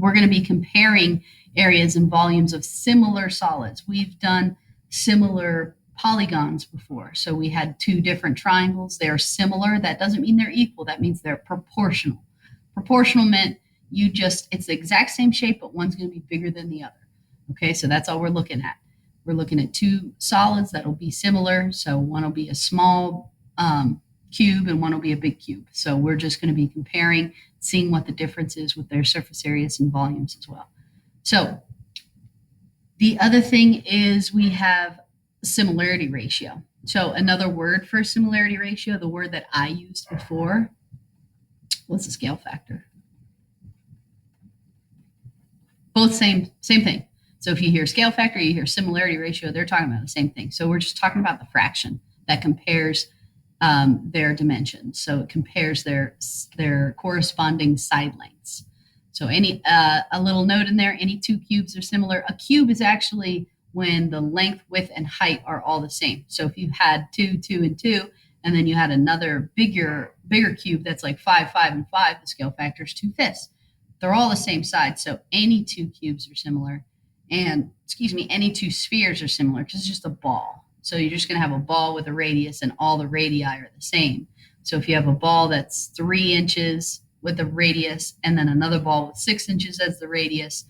we're going to be comparing areas and volumes of similar solids. We've done similar polygons before. So we had two different triangles. They are similar. That doesn't mean they're equal. That means they're proportional. Proportional meant it's the exact same shape, but one's going to be bigger than the other. Okay, so that's all we're looking at. We're looking at two solids that'll be similar. So one will be a small cube and one will be a big cube. So we're just going to be comparing, seeing what the difference is with their surface areas and volumes as well. So the other thing is we have similarity ratio. So another word for similarity ratio, the word that I used before, was the scale factor. Both same thing. So if you hear scale factor, you hear similarity ratio, they're talking about the same thing. So we're just talking about the fraction that compares their dimensions. So it compares their corresponding side lengths. So a little note in there, any two cubes are similar. A cube is actually when the length, width, and height are all the same. So if you had 2, 2, and 2, and then you had another bigger cube that's like 5, 5, and 5, the scale factor is 2/5. They're all the same size. So any two cubes are similar. And, any two spheres are similar because it's just a ball. So you're just going to have a ball with a radius and all the radii are the same. So if you have a ball that's 3 inches with a radius and then another ball with 6 inches as the radius,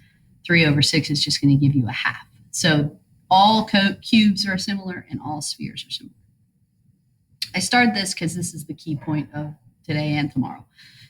3/6 is just going to give you a half. So all cubes are similar and all spheres are similar. I started this because this is the key point of today and tomorrow.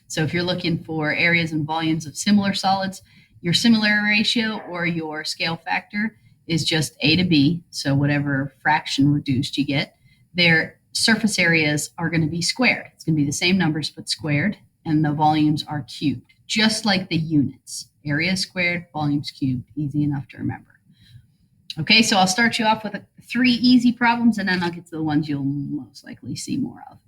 So if you're looking for areas and volumes of similar solids, your similarity ratio or your scale factor is just A to B. So whatever fraction reduced you get, their surface areas are going to be squared. It's going to be the same numbers, but squared, and the volumes are cubed, just like the units. Area squared, volumes cubed, easy enough to remember. Okay, so I'll start you off with 3 easy problems, and then I'll get to the ones you'll most likely see more of.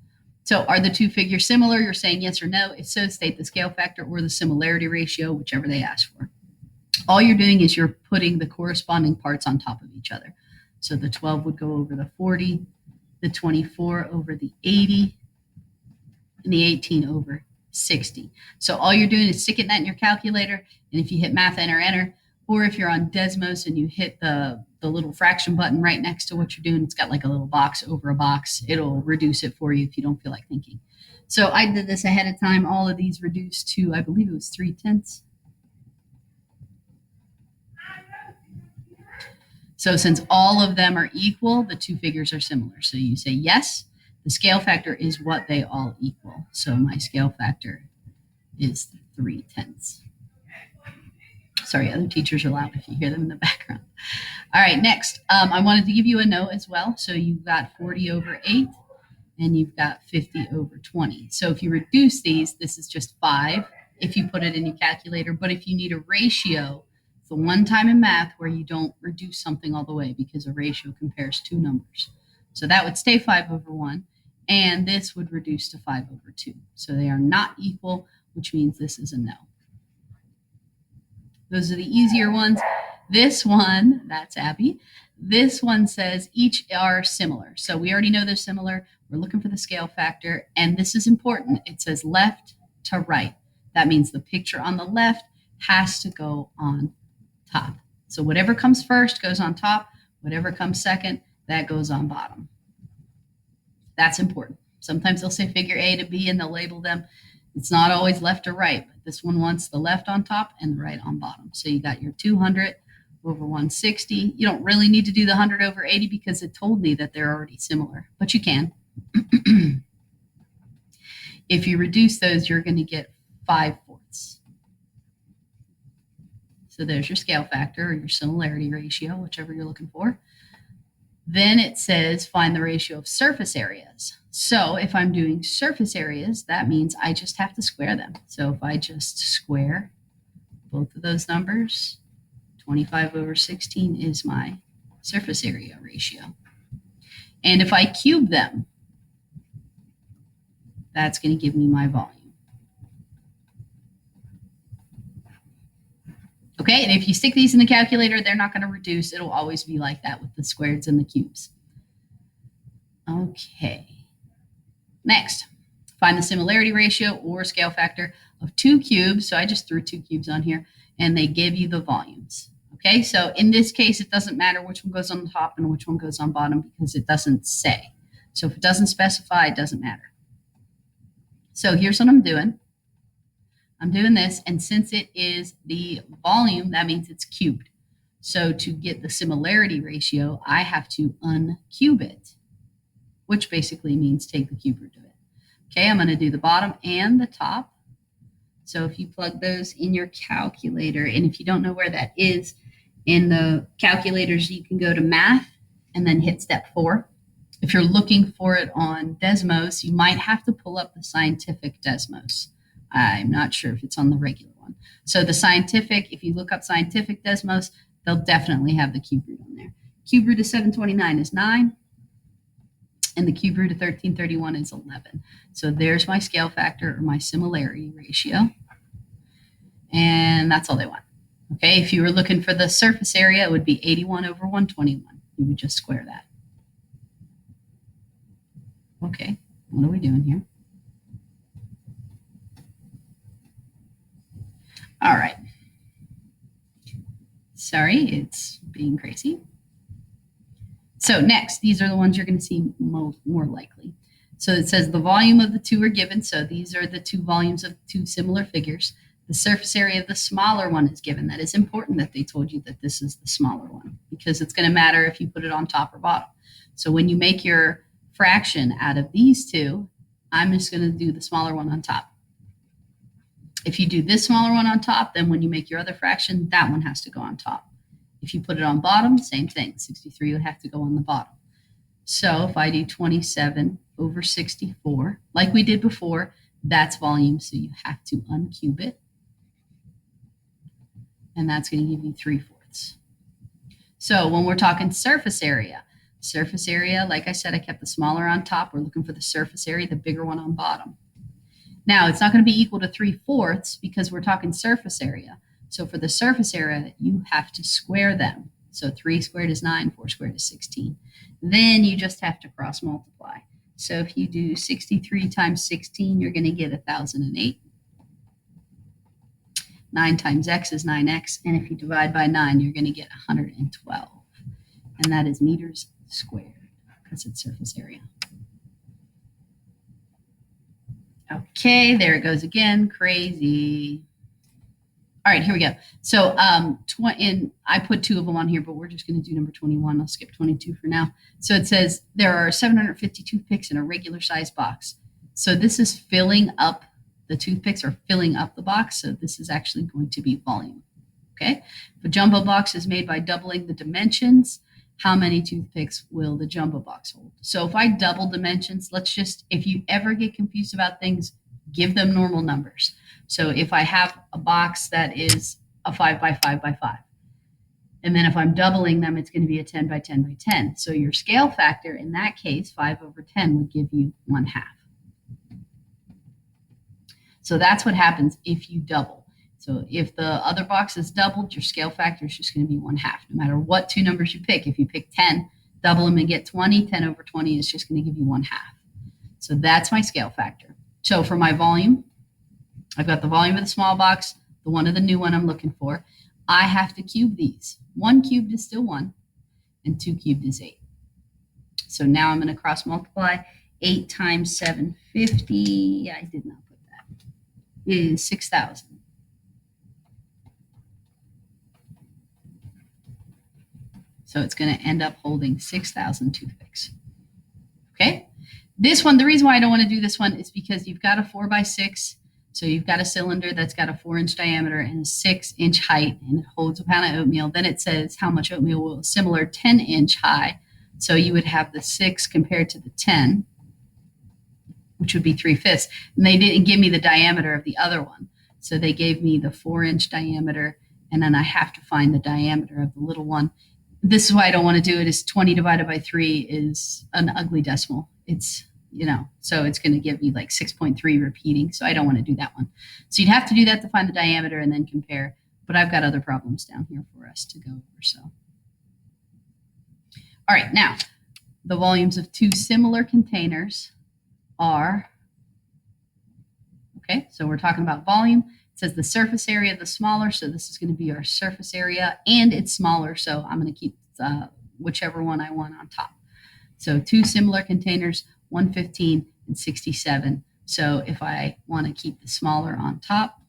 So are the two figures similar? You're saying yes or no. If so, state the scale factor or the similarity ratio, whichever they ask for. All you're doing is you're putting the corresponding parts on top of each other. So the 12 would go over the 40, the 24 over the 80, and the 18 over 60. So all you're doing is sticking that in your calculator, and if you hit math, enter, or if you're on Desmos and you hit the little fraction button right next to what you're doing, it's got like a little box over a box. It'll reduce it for you if you don't feel like thinking. So I did this ahead of time. All of these reduced to, I believe it was 3/10. So since all of them are equal, the two figures are similar. So you say yes, the scale factor is what they all equal. So my scale factor is 3/10. Sorry, other teachers are loud if you hear them in the background. All right, next, I wanted to give you a note as well. So you've got 40 over 8, and you've got 50 over 20. So if you reduce these, this is just 5 if you put it in your calculator. But if you need a ratio, it's the one time in math where you don't reduce something all the way because a ratio compares two numbers. So that would stay 5 over 1, and this would reduce to 5 over 2. So they are not equal, which means this is a no. Those are the easier ones. This one, that's Abby. This one says each are similar. So we already know they're similar. We're looking for the scale factor. And this is important. It says left to right. That means the picture on the left has to go on top. So whatever comes first goes on top. Whatever comes second, that goes on bottom. That's important. Sometimes they'll say figure A to B and they'll label them. It's not always left or right, but this one wants the left on top and the right on bottom. So you got your 200 over 160. You don't really need to do the 100 over 80 because it told me that they're already similar, but you can. If you reduce those, you're going to get 5/4. So there's your scale factor or your similarity ratio, whichever you're looking for. Then it says find the ratio of surface areas. So if I'm doing surface areas, that means I just have to square them. So if I just square both of those numbers, 25 over 16 is my surface area ratio. And if I cube them, that's going to give me my volume. Okay, and if you stick these in the calculator, they're not going to reduce. It'll always be like that with the squares and the cubes. Okay. Next, find the similarity ratio or scale factor of 2 cubes. So I just threw 2 cubes on here, and they give you the volumes. Okay, so in this case, it doesn't matter which one goes on the top and which one goes on bottom because it doesn't say. So if it doesn't specify, it doesn't matter. So here's what I'm doing. I'm doing this, and since it is the volume, that means it's cubed. So to get the similarity ratio, I have to uncube it, which basically means take the cube root of it. Okay, I'm going to do the bottom and the top. So if you plug those in your calculator, and if you don't know where that is, in the calculators, you can go to math and then hit step 4. If you're looking for it on Desmos, you might have to pull up the scientific Desmos. I'm not sure if it's on the regular one. So the scientific, if you look up scientific Desmos, they'll definitely have the cube root on there. Cube root of 729 is 9, and the cube root of 1331 is 11. So there's my scale factor or my similarity ratio. And that's all they want. Okay, if you were looking for the surface area, it would be 81 over 121. You would just square that. Okay, what are we doing here? All right. Sorry, it's being crazy. So next, these are the ones you're going to see more likely. So it says the volume of the two are given. So these are the two volumes of two similar figures. The surface area of the smaller one is given. That is important that they told you that this is the smaller one because it's going to matter if you put it on top or bottom. So when you make your fraction out of these two, I'm just going to do the smaller one on top. If you do this smaller one on top, then when you make your other fraction, that one has to go on top. If you put it on bottom, same thing. 63 would have to go on the bottom. So if I do 27 over 64, like we did before, that's volume, so you have to uncube it. And that's going to give you 3/4. So when we're talking surface area, like I said, I kept the smaller on top. We're looking for the surface area, the bigger one on bottom. Now, it's not going to be equal to 3/4 because we're talking surface area. So for the surface area, you have to square them. So 3 squared is 9, 4 squared is 16. Then you just have to cross multiply. So if you do 63 times 16, you're going to get 1,008. 9 times x is 9x, and if you divide by 9, you're going to get 112. And that is meters squared because it's surface area. Okay, there it goes again, crazy. All right, here we go. So I put 2 of them on here, but we're just going to do number 21. I'll skip 22 for now. So it says there are 750 toothpicks in a regular size box. So this is filling up. The toothpicks are filling up the box, so this is actually going to be volume. Okay, if a jumbo box is made by doubling the dimensions, how many toothpicks will the jumbo box hold? So if I double dimensions, if you ever get confused about things, give them normal numbers. So if I have a box that is a 5 by 5 by 5, and then if I'm doubling them, it's going to be a 10 by 10 by 10. So your scale factor in that case, 5 over 10 would give you 1/2. So that's what happens if you double. So if the other box is doubled, your scale factor is just going to be 1/2, no matter what 2 numbers you pick. If you pick 10, double them and get 20, 10 over 20 is just going to give you 1/2. So that's my scale factor. So for my volume, I've got the volume of the small box, the one of the new one I'm looking for. I have to cube these. 1 cubed is still 1, and 2 cubed is 8. So now I'm going to cross multiply. 8 times 750, I did not put that, is 6,000. So it's going to end up holding 6,000 toothpicks. Okay. This one, the reason why I don't want to do this one is because you've got a 4 by 6. So you've got a cylinder that's got a 4-inch diameter and a 6-inch height, and it holds a pound of oatmeal. Then it says how much oatmeal will a similar 10-inch high. So you would have the 6 compared to the 10, which would be 3/5. And they didn't give me the diameter of the other one. So they gave me the 4-inch diameter, and then I have to find the diameter of the little one. This is why I don't want to do it, is 20 divided by 3 is an ugly decimal. It's, so it's going to give you like 6.3 repeating. So I don't want to do that one. So you'd have to do that to find the diameter and then compare. But I've got other problems down here for us to go over. So, all right, now the volumes of 2 similar containers are, Okay, so we're talking about volume. It says the surface area of the smaller, so this is going to be our surface area, and it's smaller, so I'm going to keep whichever one I want on top. So two similar containers, 115 and 67. So if I want to keep the smaller on top,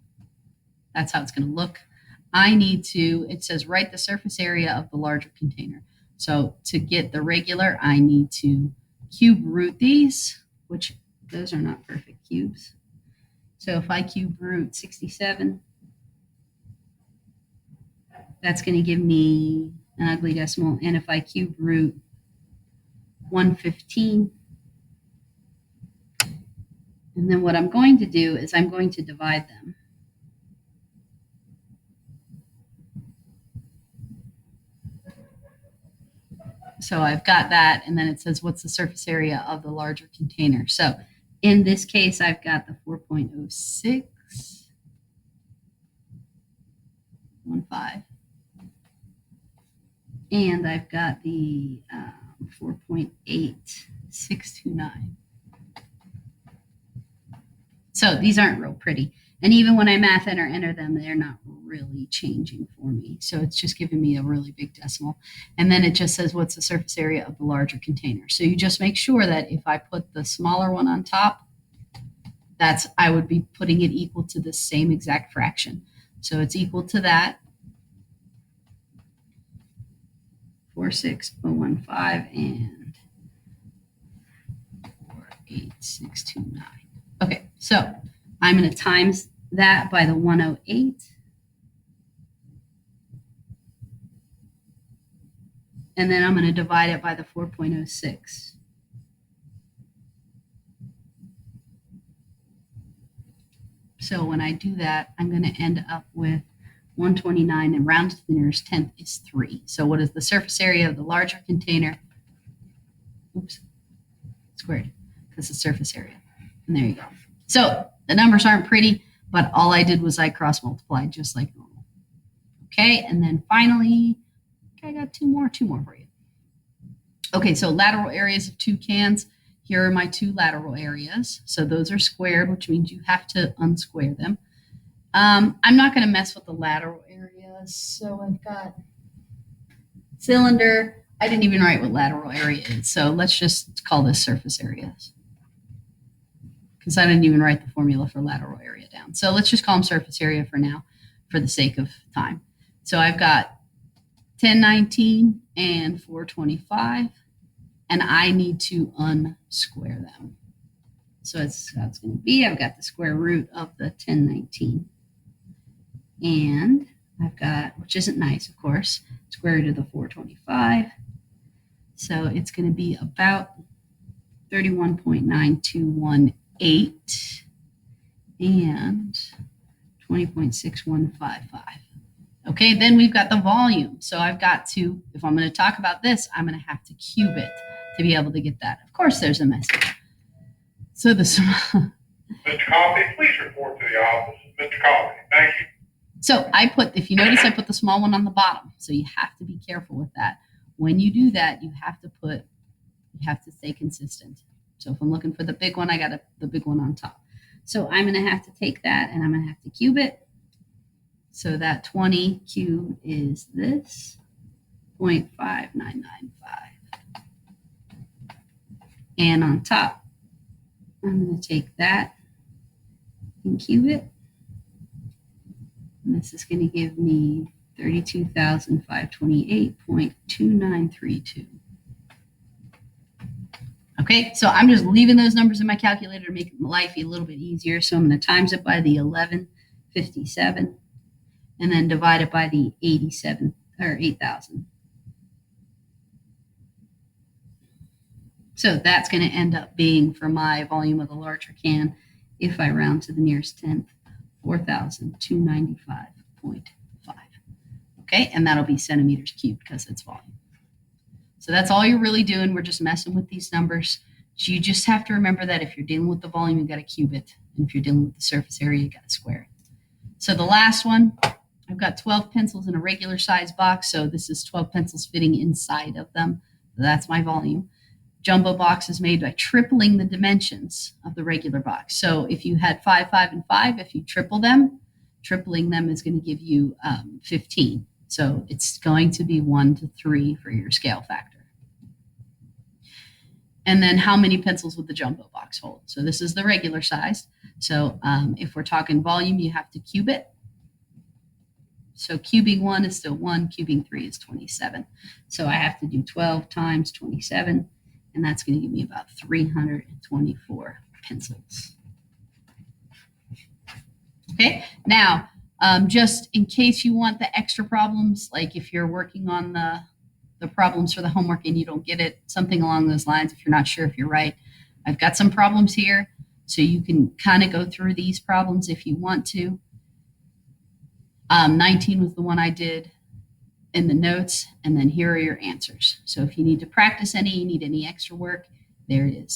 that's how it's going to look. I need to, it says write the surface area of the larger container. So to get the regular, I need to cube root these, which those are not perfect cubes. So if I cube root 67, that's going to give me an ugly decimal. And if I cube root 115, and then what I'm going to do is I'm going to divide them. So I've got that, and then it says what's the surface area of the larger container. So in this case, I've got the 4.0615, and I've got the 4.8629. So these aren't real pretty. And even when I math enter them, they're not really changing for me. So it's just giving me a really big decimal. And then it just says what's the surface area of the larger container. So you just make sure that if I put the smaller one on top, I would be putting it equal to the same exact fraction. So it's equal to that, 46015 and 48629. Okay, so I'm going to times that by the 108. And then I'm going to divide it by the 4.06. So when I do that, I'm going to end up with 129, and round to the nearest tenth is 3. So what is the surface area of the larger container? Oops, squared, because it's surface area. And there you go. So the numbers aren't pretty, but all I did was I cross multiplied just like normal. Okay, and then finally, I got two more for you. Okay, so lateral areas of two cans. Here are my two lateral areas. So those are squared, which means you have to unsquare them. I'm not going to mess with the lateral areas. So I've got cylinder. I didn't even write what lateral area is. So let's just call this surface areas, because I didn't even write the formula for lateral area down. So let's just call them surface area for now, for the sake of time. So I've got 1019 and 425, and I need to unsquare them. So that's how it's going to be. I've got the square root of the 1019. And I've got, which isn't nice, of course, square root of the 425. So it's going to be about 31.9218 and 20.6155. Okay, then we've got the volume. So I've got to, if I'm going to talk about this, I'm going to have to cube it to be able to get that. Of course, there's a message. So the Mr. Coffey, please report to the office. Mr. Coffey, thank you. So I put, if you notice, I put the small one on the bottom. So you have to be careful with that. When you do that, you have to stay consistent. So if I'm looking for the big one, I got the big one on top. So I'm going to have to take that and I'm going to have to cube it. So that 20 cubed is this, 0.5995. And on top, I'm going to take that and cube it. And this is going to give me 32,528.2932. Okay, so I'm just leaving those numbers in my calculator to make life a little bit easier. So I'm going to times it by the 1157 and then divide it by the 87 or 8,000. So that's going to end up being, for my volume of the larger can, if I round to the nearest tenth, 4,295.5. Okay, and that'll be centimeters cubed because it's volume. So that's all you're really doing. We're just messing with these numbers. You just have to remember that if you're dealing with the volume, you got to cube it. And if you're dealing with the surface area, you got to square it. So the last one, I've got 12 pencils in a regular size box. So this is 12 pencils fitting inside of them. So that's my volume. jumbo box is made by tripling the dimensions of the regular box. So if you had 5, 5, and 5, if you triple them, tripling them is going to give you 15. So it's going to be 1 to 3 for your scale factor. And then how many pencils would the jumbo box hold? So this is the regular size. So if we're talking volume, you have to cube it. So cubing 1 is still 1, cubing 3 is 27. So I have to do 12 times 27, and that's going to give me about 324 pencils. Okay, now, just in case you want the extra problems, like if you're working on the problems for the homework and you don't get it, something along those lines, if you're not sure if you're right, I've got some problems here. So you can kind of go through these problems if you want to. 19 was the one I did in the notes, and then here are your answers. So if you need to practice any, you need any extra work, there it is.